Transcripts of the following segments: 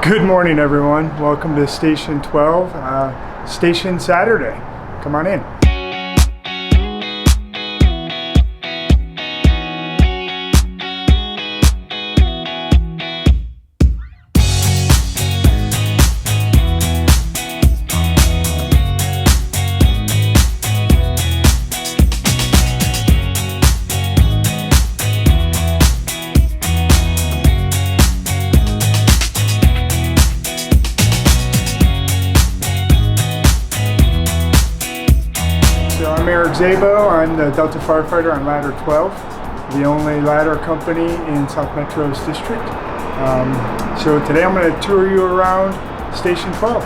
Good morning, everyone. Welcome to Station 12, Station Saturday. Come on in. Zabo. I'm the Delta firefighter on Ladder 12, the only ladder company in South Metro's district. So today I'm going to tour you around Station 12.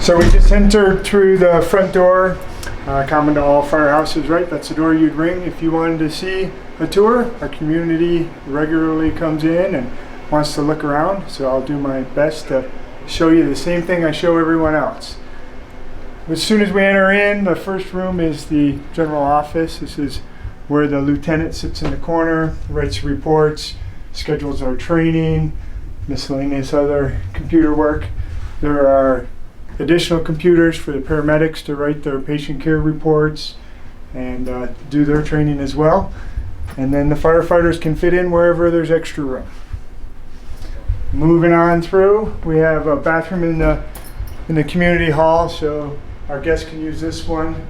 So we just entered through the front door, common to all firehouses, right? That's the door you'd ring if you wanted to see a tour. Our community regularly comes in and wants to look around, so I'll do my best to show you the same thing I show everyone else. As soon as we enter in, the first room is the general office. This is where the lieutenant sits in the corner, writes reports, schedules our training, miscellaneous other computer work. There are additional computers for the paramedics to write their patient care reports and do their training as well. And then the firefighters can fit in wherever there's extra room. Moving on through, we have a bathroom in the community hall, so our guests can use this one.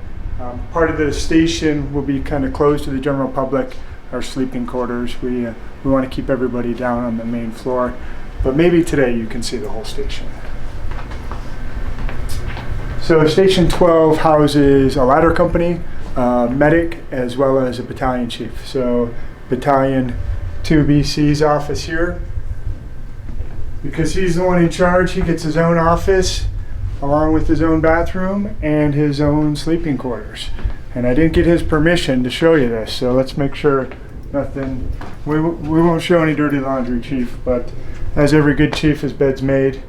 Part of the station will be kind of closed to the general public, our sleeping quarters. We want to keep everybody down on the main floor, but maybe today you can see the whole station. So Station 12 houses a ladder company, medic, as well as a battalion chief. So Battalion 2BC's office here. Because he's the one in charge, he gets his own office along with his own bathroom and his own sleeping quarters. And I didn't get his permission to show you this, so let's make sure nothing, we won't show any dirty laundry, Chief, but as every good chief, his bed's made.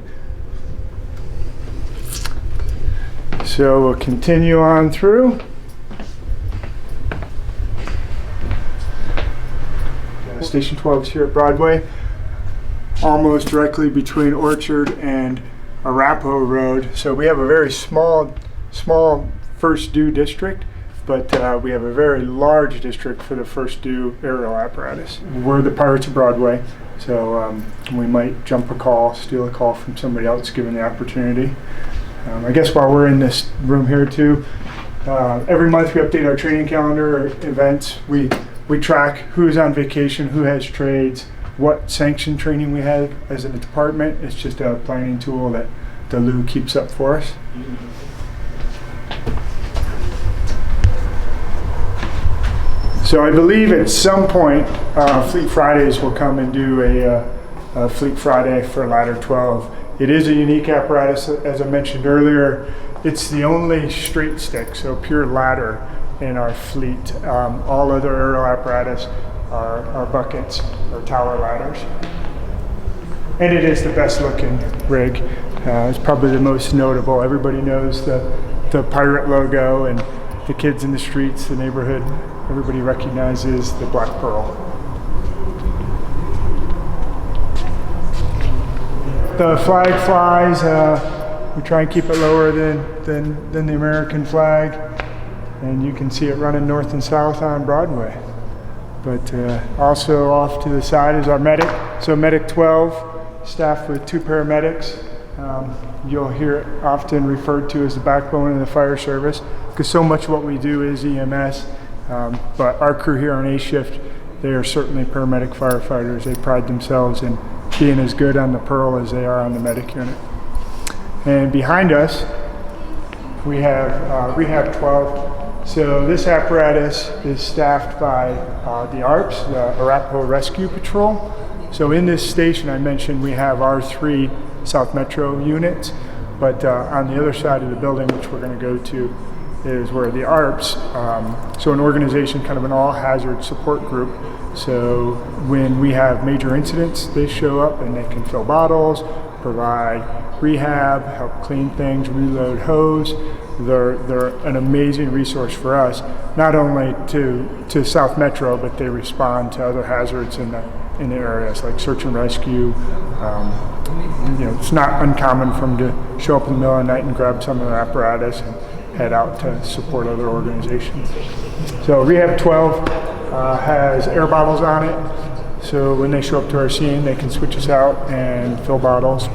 So we'll continue on through. Station 12 is here at Broadway, almost directly between Orchard and Arapahoe Road. So we have a very small first due district, but we have a very large district for the first due aerial apparatus. We're the Pirates of Broadway, so we might jump a call, steal a call from somebody else given the opportunity. I guess while we're in this room here too, every month we update our training calendar, events. We track who's on vacation, who has trades, what sanctioned training we have as a department. It's just a planning tool that the Lou keeps up for us. So I believe at some point Fleet Fridays will come and do a Fleet Friday for Ladder 12. It is a unique apparatus, as I mentioned earlier. It's the only straight stick, so pure ladder in our fleet. All other aerial apparatus are buckets or tower ladders. And it is the best looking rig. It's probably the most notable. Everybody knows the pirate logo, and the kids in the streets, the neighborhood, everybody recognizes the Black Pearl. The flag flies, we try and keep it lower than the American flag, and you can see it running north and south on Broadway. But also off to the side is our medic. So Medic 12, staffed with 2 paramedics. You'll hear it often referred to as the backbone of the fire service, because so much of what we do is EMS. But our crew here on A shift, they are certainly paramedic firefighters. They pride themselves in being as good on the Pearl as they are on the medic unit. And behind us, we have Rehab 12. So this apparatus is staffed by the ARPS, the Arapahoe Rescue Patrol. So in this station I mentioned we have our 3 South Metro units, but on the other side of the building, which we're going to go to, is where the ARPS, so an organization, kind of an all-hazard support group. So when we have major incidents, they show up and they can fill bottles, provide rehab, help clean things, reload hose. they're an amazing resource for us, not only to South Metro, but they respond to other hazards in the areas like search and rescue. It's not uncommon for them to show up in the middle of the night and grab some of their apparatus and head out to support other organizations. So Rehab 12 has air bottles on it, so when they show up to our scene, they can switch us out and fill bottles,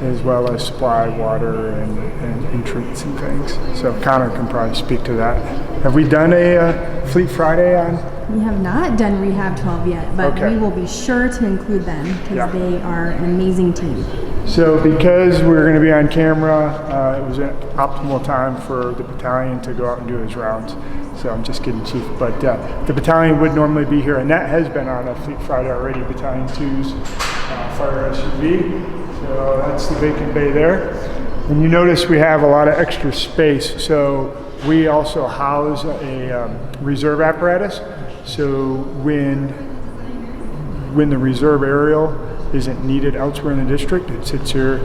as well as supply water and treats and things. So Connor can probably speak to that. Have we done a Fleet Friday on? We have not done Rehab 12 yet, but Okay. we will be sure to include them because they are an amazing team. So because we're going to be on camera, it was an optimal time for the battalion to go out and do his rounds. So I'm just kidding, Chief. But the battalion would normally be here, and that has been on a Fleet Friday already, Battalion 2's fire SUV. So that's the vacant bay there. And you notice we have a lot of extra space. So we also house a reserve apparatus. So when the reserve aerial isn't needed elsewhere in the district, it sits here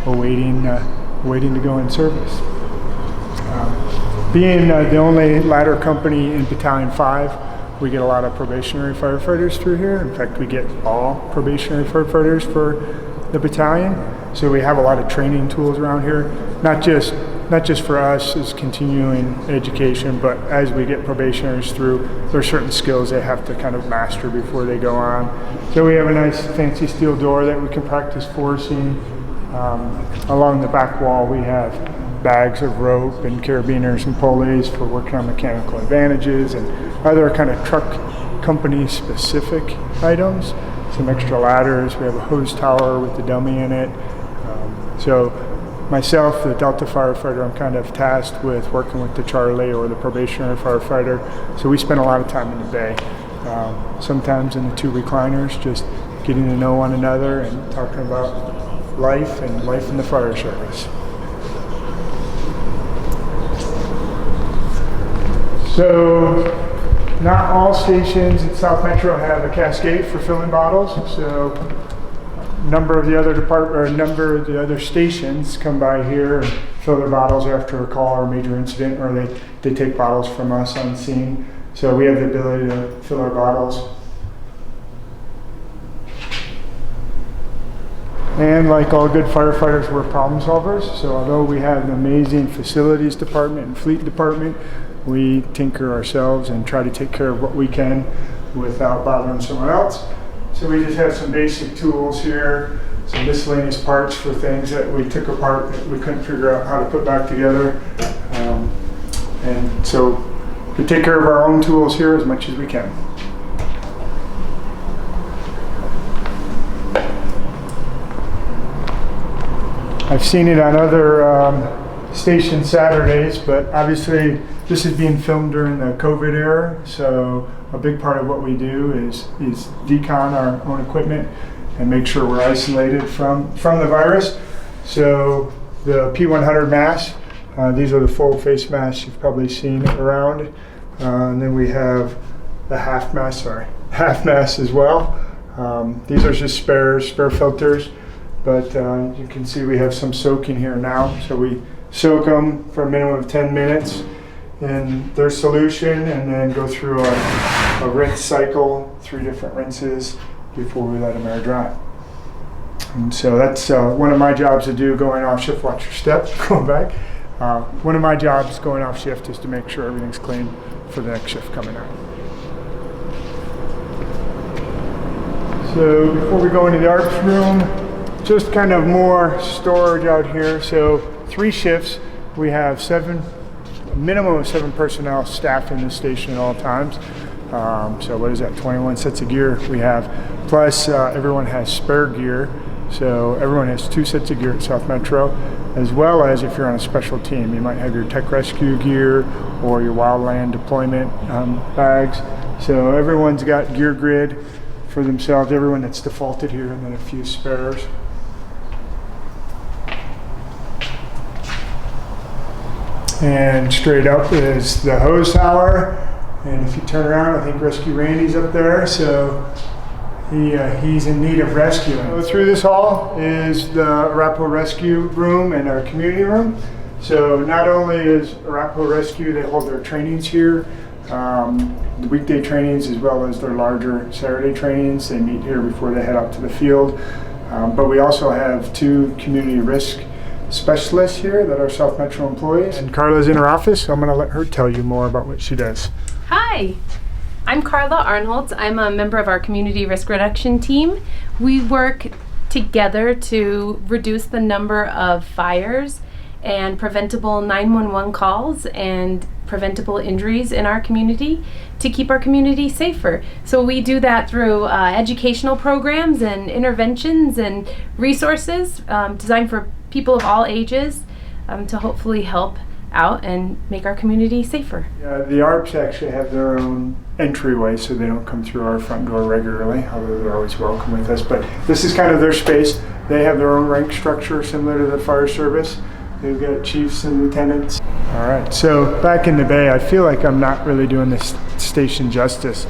waiting to go in service. Being the only ladder company in Battalion 5, we get a lot of probationary firefighters through here. In fact, we get all probationary firefighters for the battalion. So we have a lot of training tools around here, not just for us as continuing education, but as we get probationaries through, there are certain skills they have to kind of master before they go on. So we have a nice fancy steel door that we can practice forcing. Along the back wall, we have bags of rope and carabiners and pulleys for working on mechanical advantages and other kind of truck company specific items. Some extra ladders. We have a hose tower with the dummy in it. So myself, the Delta firefighter, I'm kind of tasked with working with the Charlie or the probationary firefighter. So we spend a lot of time in the bay, sometimes in the 2 recliners, just getting to know one another and talking about life and life in the fire service. So not all stations in South Metro have a cascade for filling bottles. So a number of the other stations come by here and fill their bottles after a call or a major incident, or they take bottles from us on scene. So we have the ability to fill our bottles. And like all good firefighters, we're problem solvers. So although we have an amazing facilities department and fleet department, we tinker ourselves and try to take care of what we can without bothering someone else. So we just have some basic tools here, some miscellaneous parts for things that we took apart that we couldn't figure out how to put back together. And so we take care of our own tools here as much as we can. I've seen it on other station Saturdays, but obviously this is being filmed during the COVID era, so a big part of what we do is decon our own equipment and make sure we're isolated from the virus. So the P100 masks, these are the full face masks you've probably seen around. And then we have the half mask as well. These are just spare filters, but you can see we have some soaking here now. So we soak them for a minimum of 10 minutes in their solution and then go through a rinse cycle, 3 different rinses before we let them air dry. And so that's one of my jobs to do going off shift. Watch your step, going back. One of my jobs going off shift is to make sure everything's clean for the next shift coming out. So before we go into the ARPS room, just kind of more storage out here. So 3 shifts, we have a minimum of 7 personnel staffing the station at all times. So what is that, 21 sets of gear we have, plus everyone has spare gear. So everyone has 2 sets of gear at South Metro, as well as if you're on a special team, you might have your tech rescue gear or your wildland deployment bags. So everyone's got gear grid for themselves, everyone that's defaulted here, and then a few spares. And straight up is the hose tower. And if you turn around, I think Rescue Randy's up there. So he's in need of rescuing. So through this hall is the Arapahoe Rescue room and our community room. So not only is Arapahoe Rescue, they hold their trainings here, the weekday trainings as well as their larger Saturday trainings. They meet here before they head out to the field. But we also have 2 community risk specialists here that are South Metro employees. And Carla's in her office, so I'm going to let her tell you more about what she does. Hi, I'm Carla Arnholtz. I'm a member of our community risk reduction team. We work together to reduce the number of fires and preventable 911 calls and preventable injuries in our community to keep our community safer. So we do that through educational programs and interventions and resources designed for people of all ages to hopefully help out and make our community safer. Yeah, the ARPs actually have their own entryway, so they don't come through our front door regularly, although they're always welcome with us. But this is kind of their space. They have their own rank structure similar to the fire service. They've got chiefs and lieutenants. All right, so back in the Bay, I feel like I'm not really doing this station justice,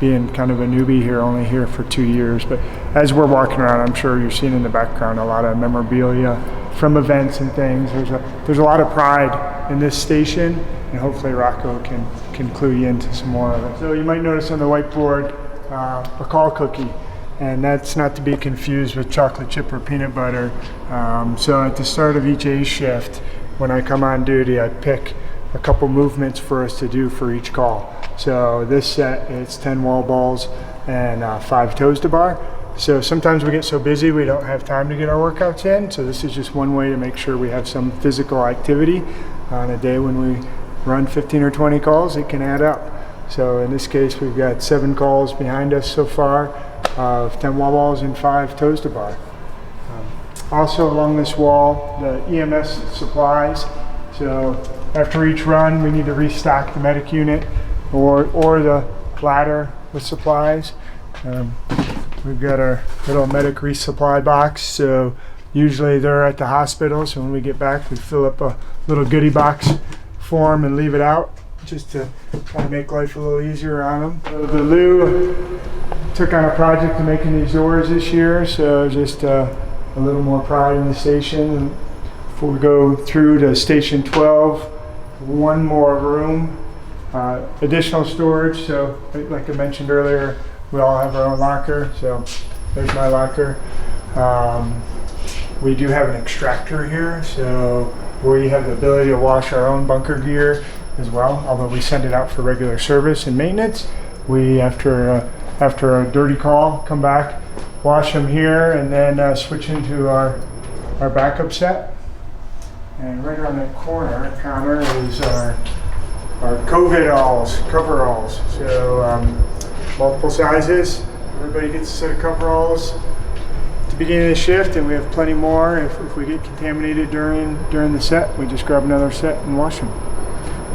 being kind of a newbie here, only here for 2 years. But as we're walking around, I'm sure you're seeing in the background a lot of memorabilia from events and things. There's a lot of pride in this station, and hopefully Rocco can clue you into some more of it. So you might notice on the whiteboard a call cookie. And that's not to be confused with chocolate chip or peanut butter. So at the start of each A shift, when I come on duty, I pick a couple movements for us to do for each call. So this set, it's 10 wall balls and 5 toes to bar. So sometimes we get so busy we don't have time to get our workouts in. So this is just one way to make sure we have some physical activity on a day when we run 15 or 20 calls. It can add up. So in this case, we've got 7 calls behind us so far of 10 wall balls and 5 toes to bar. Also along this wall, the EMS supplies. So after each run, we need to restock the medic unit or the ladder with supplies. We've got our little medic resupply box. So usually they're at the hospital. So when we get back, we fill up a little goodie box for them and leave it out, just to kind of make life a little easier on them. So the Lou took on a project of making these doors this year, so just a little more pride in the station. Before we go through to station 12, one more room, additional storage. So like I mentioned earlier, we all have our own locker. So there's my locker. We do have an extractor here, so we have the ability to wash our own bunker gear as well, although we send it out for regular service and maintenance. We, after a dirty call, come back, wash them here, and then switch into our backup set. And right around that corner counter is our COVID-alls, coveralls. So multiple sizes. Everybody gets a set of coveralls at the beginning of the shift, and we have plenty more. If we get contaminated during the set, we just grab another set and wash them.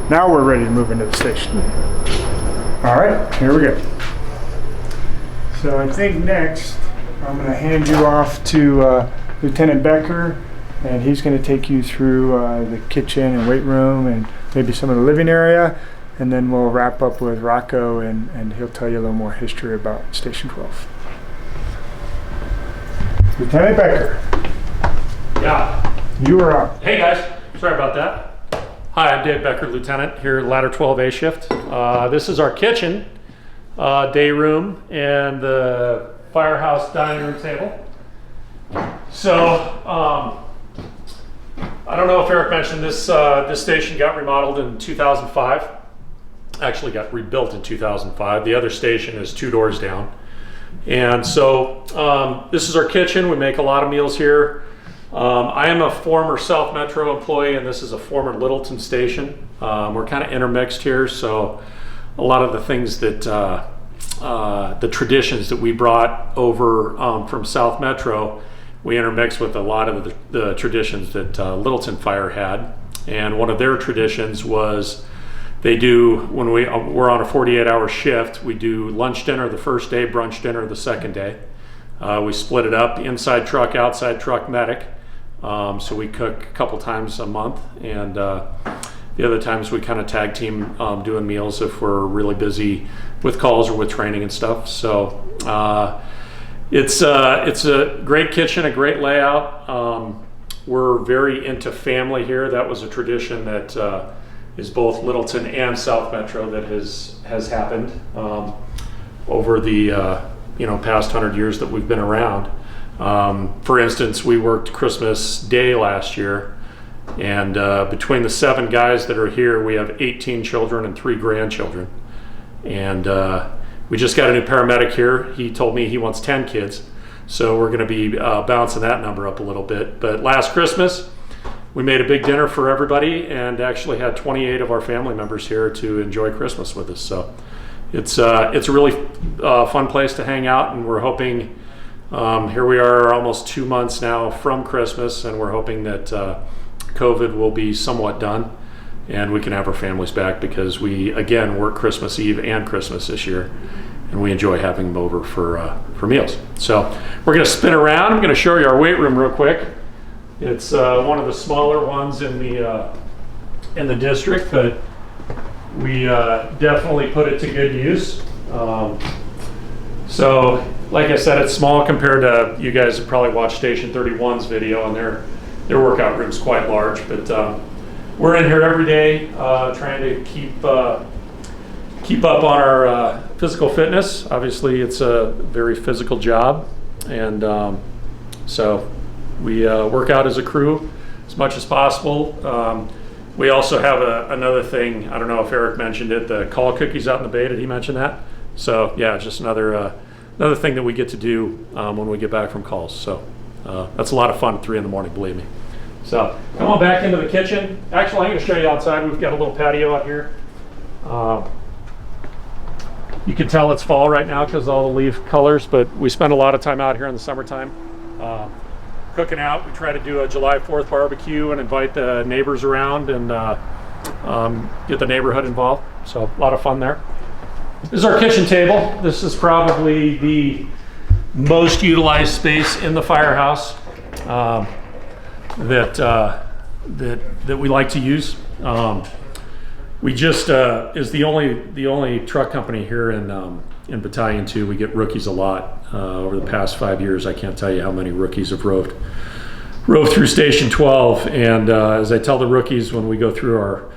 Now we're ready to move into the station. All right, here we go. So I think next I'm going to hand you off to Lieutenant Becker, and he's going to take you through the kitchen and weight room and maybe some of the living area, and then we'll wrap up with Rocco, and he'll tell you a little more history about Station 12. Lieutenant Becker. Yeah. You are up. Hey guys, sorry about that. Hi, I'm Dave Becker, Lieutenant, here at Ladder 12A shift. This is our kitchen, day room, and the Firehouse dining room table. So, I don't know if Eric mentioned this, this station got remodeled in 2005. Actually got rebuilt in 2005. The other station is 2 doors down. And so, this is our kitchen. We make a lot of meals here. I am a former South Metro employee, and this is a former Littleton station. We're kind of intermixed here, so a lot of the things that, the traditions that we brought over from South Metro, we intermix with a lot of the traditions that Littleton Fire had. And one of their traditions was they do, when we're on a 48-hour shift, we do lunch dinner the first day, brunch dinner the second day. We split it up, inside truck, outside truck, medic. So we cook a couple times a month, and the other times we kind of tag team doing meals if we're really busy with calls or with training and stuff. So it's a great kitchen, a great layout. we're very into family here. That was a tradition that is both Littleton and South Metro that has happened over the past 100 years that we've been around. For instance, we worked Christmas Day last year, and between the 7 guys that are here, we have 18 children and 3 grandchildren. And we just got a new paramedic here. He told me he wants 10 kids, so we're going to be bouncing that number up a little bit. But last Christmas, we made a big dinner for everybody and actually had 28 of our family members here to enjoy Christmas with us. So it's a really fun place to hang out, and we're hoping, here we are almost 2 months now from Christmas, and we're hoping that COVID will be somewhat done and we can have our families back, because we again work Christmas Eve and Christmas this year, and we enjoy having them over for meals. So we're going to spin around. I'm going to show you our weight room real quick. It's one of the smaller ones in the district, but we definitely put it to good use. So like I said, it's small compared to, you guys have probably watched Station 31's video, and their workout room's quite large, but we're in here every day trying to keep up on our physical fitness. Obviously, it's a very physical job, and so we work out as a crew as much as possible. We also have another thing. I don't know if Eric mentioned it, the call cookies out in the bay. Did he mention that? So yeah, just another thing that we get to do when we get back from calls. So that's a lot of fun at 3 in the morning, believe me. So come on back into the kitchen. Actually, I'm going to show you outside. We've got a little patio out here. You can tell it's fall right now because of all the leaf colors, but we spend a lot of time out here in the summertime cooking out. We try to do a July 4th barbecue and invite the neighbors around and get the neighborhood involved. So a lot of fun there. This is our kitchen table. This is probably the most utilized space in the firehouse that we like to use. We just is the only truck company here in Battalion 2. We get rookies a lot. Over the past 5 years, I can't tell you how many rookies have roved through Station 12. And as I tell the rookies when we go through our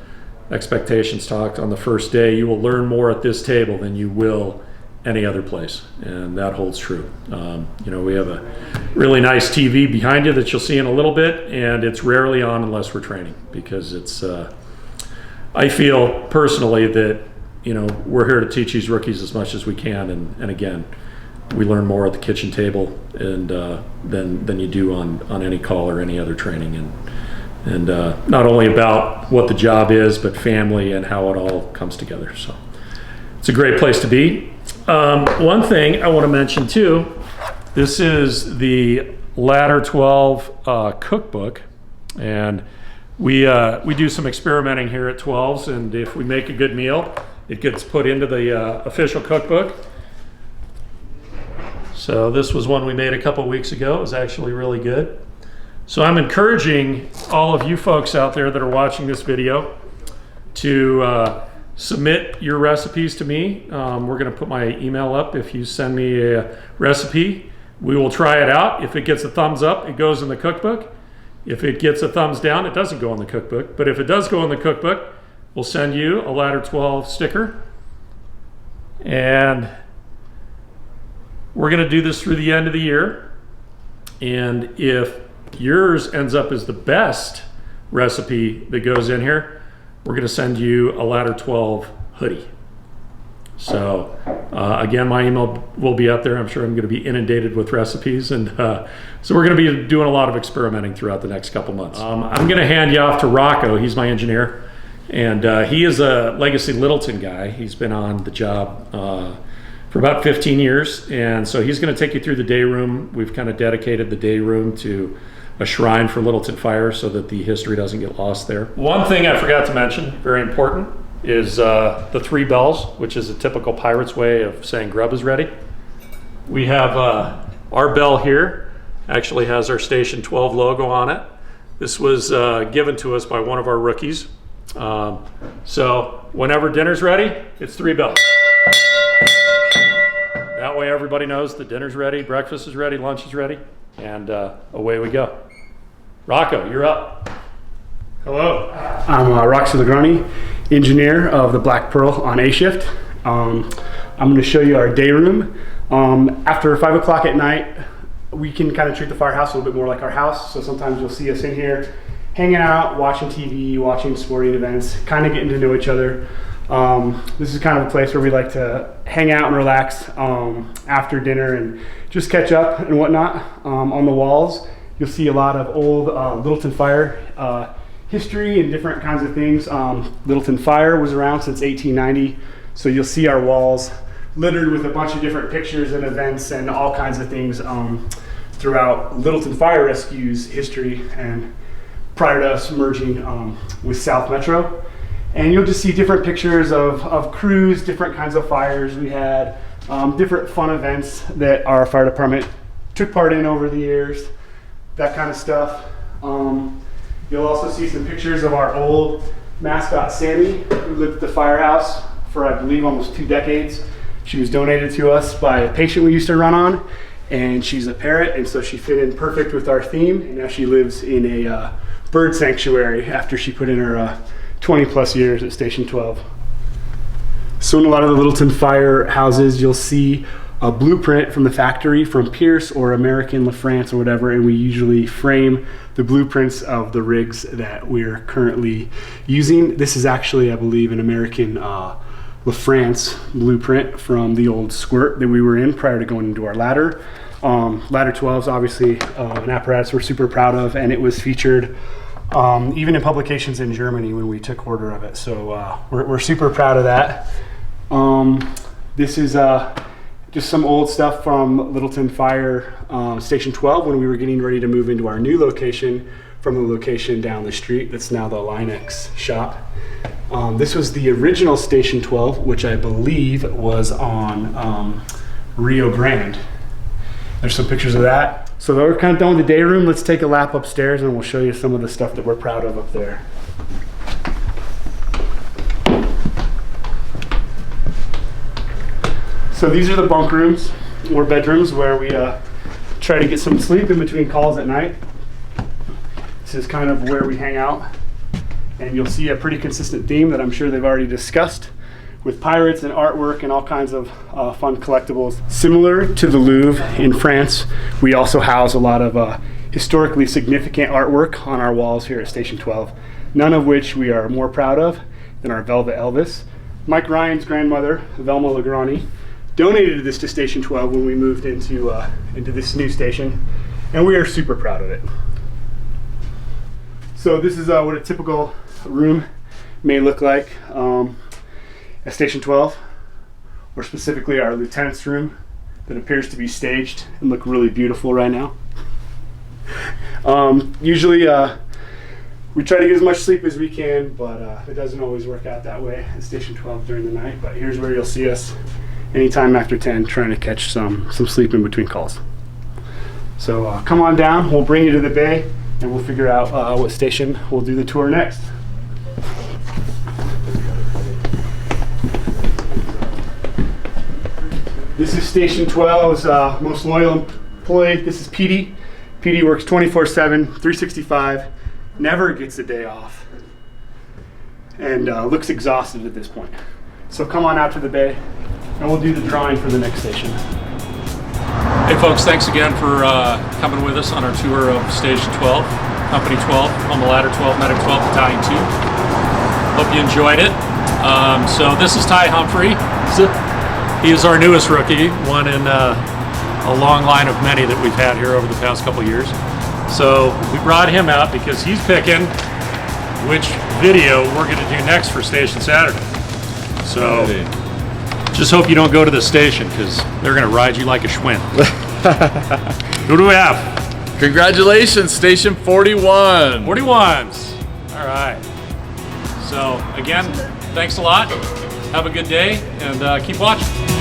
expectations talk on the first day, you will learn more at this table than you will any other place, and that holds true. We have a really nice TV behind you that you'll see in a little bit, and it's rarely on unless we're training, because it's I feel personally that we're here to teach these rookies as much as we can, and again, we learn more at the kitchen table and than you do on any call or any other training, and not only about what the job is, but family and how it all comes together. So it's a great place to be. One thing I want to mention too, this is the Ladder 12 cookbook, and we do some experimenting here at 12s, and if we make a good meal, it gets put into the official cookbook. So this was one we made a couple weeks ago. It was actually really good. So I'm encouraging all of you folks out there that are watching this video to submit your recipes to me. We're going to put my email up. If you send me a recipe, we will try it out. If it gets a thumbs up, it goes in the cookbook. If it gets a thumbs down, it doesn't go in the cookbook. But if it does go in the cookbook, we'll send you a Ladder 12 sticker. And we're going to do this through the end of the year. And if yours ends up as the best recipe that goes in here, we're going to send you a Ladder 12 hoodie. So again, my email will be up there. I'm sure I'm going to be inundated with recipes, and so we're going to be doing a lot of experimenting throughout the next couple months. I'm going to hand you off to Rocco. He's my engineer, and he is a legacy Littleton guy. He's been on the job for about 15 years, and so he's going to take you through the day room. We've kind of dedicated the day room to a shrine for Littleton Fire so that the history doesn't get lost there. One thing I forgot to mention, very important, is the 3 bells, which is a typical pirate's way of saying grub is ready. We have our bell here, actually has our Station 12 logo on it. This was given to us by one of our rookies. So whenever dinner's ready, it's 3 bells. That way everybody knows the dinner's ready, breakfast is ready, lunch is ready, and away we go. Rocco, you're up. Hello, I'm Roxy Lagrani, engineer of the Black Pearl on A shift. I'm going to show you our day room. After 5 o'clock at night, we can kind of treat the firehouse a little bit more like our house. So sometimes you'll see us in here hanging out, watching TV, watching sporting events, kind of getting to know each other. This is kind of a place where we like to hang out and relax after dinner and just catch up and whatnot. On the walls, you'll see a lot of old Littleton Fire history and different kinds of things. Littleton Fire was around since 1890, so you'll see our walls littered with a bunch of different pictures and events and all kinds of things throughout Littleton Fire Rescue's history and prior to us merging with South Metro. And you'll just see different pictures of crews, different kinds of fires we had, different fun events that our fire department took part in over the years, that kind of stuff. You'll also see some pictures of our old mascot, Sammy, who lived at the firehouse for, I believe, almost 2 decades. She was donated to us by a patient we used to run on, and she's a parrot, and so she fit in perfect with our theme, and now she lives in a bird sanctuary after she put in her 20 plus years at Station 12. So in a lot of the Littleton firehouses, you'll see a blueprint from the factory from Pierce or American LaFrance or whatever, and we usually frame the blueprints of the rigs that we're currently using. This is actually, I believe, an American LaFrance blueprint from the old Squirt that we were in prior to going into our ladder. Ladder 12 is obviously an apparatus we're super proud of, and it was featured even in publications in Germany when we took order of it. So we're super proud of that. This is just some old stuff from Littleton Fire Station 12 when we were getting ready to move into our new location from the location down the street that's now the Linex shop. This was the original Station 12, which I believe was on Rio Grande. There's some pictures of that. So we're kind of done with the day room. Let's take a lap upstairs and we'll show you some of the stuff that we're proud of up there. So these are the bunk rooms or bedrooms where we try to get some sleep in between calls at night. This is kind of where we hang out. And you'll see a pretty consistent theme that I'm sure they've already discussed with pirates and artwork and all kinds of fun collectibles. Similar to the Louvre in France, we also house a lot of historically significant artwork on our walls here at Station 12, none of which we are more proud of than our Velvet Elvis. Mike Ryan's grandmother, Velma Lagrani, donated this to Station 12 when we moved into this new station, and we are super proud of it. So this is what a typical room may look like at Station 12, or specifically our lieutenant's room that appears to be staged and look really beautiful right now. Usually we try to get as much sleep as we can, but it doesn't always work out that way at Station 12 during the night. But here's where you'll see us anytime after 10 trying to catch some sleep in between calls. So come on down, we'll bring you to the bay and we'll figure out what station we'll do the tour next. This is Station 12's most loyal employee. This is Petey. Petey works 24/7, 365, never gets a day off, and looks exhausted at this point. So come on out to the bay, and we'll do the drawing for the next station. Hey folks, thanks again for coming with us on our tour of Station 12, Company 12, on the Ladder 12, Medic 12, Battalion 2. Hope you enjoyed it. So this is Ty Humphrey. He is our newest rookie, one in a long line of many that we've had here over the past couple years. So we brought him out because he's picking which video we're going to do next for Station Saturday. So just hope you don't go to the station because they're going to ride you like a Schwinn. Who do we have? Congratulations, Station 41. 41s. All right. So again, thanks a lot. Have a good day and keep watching.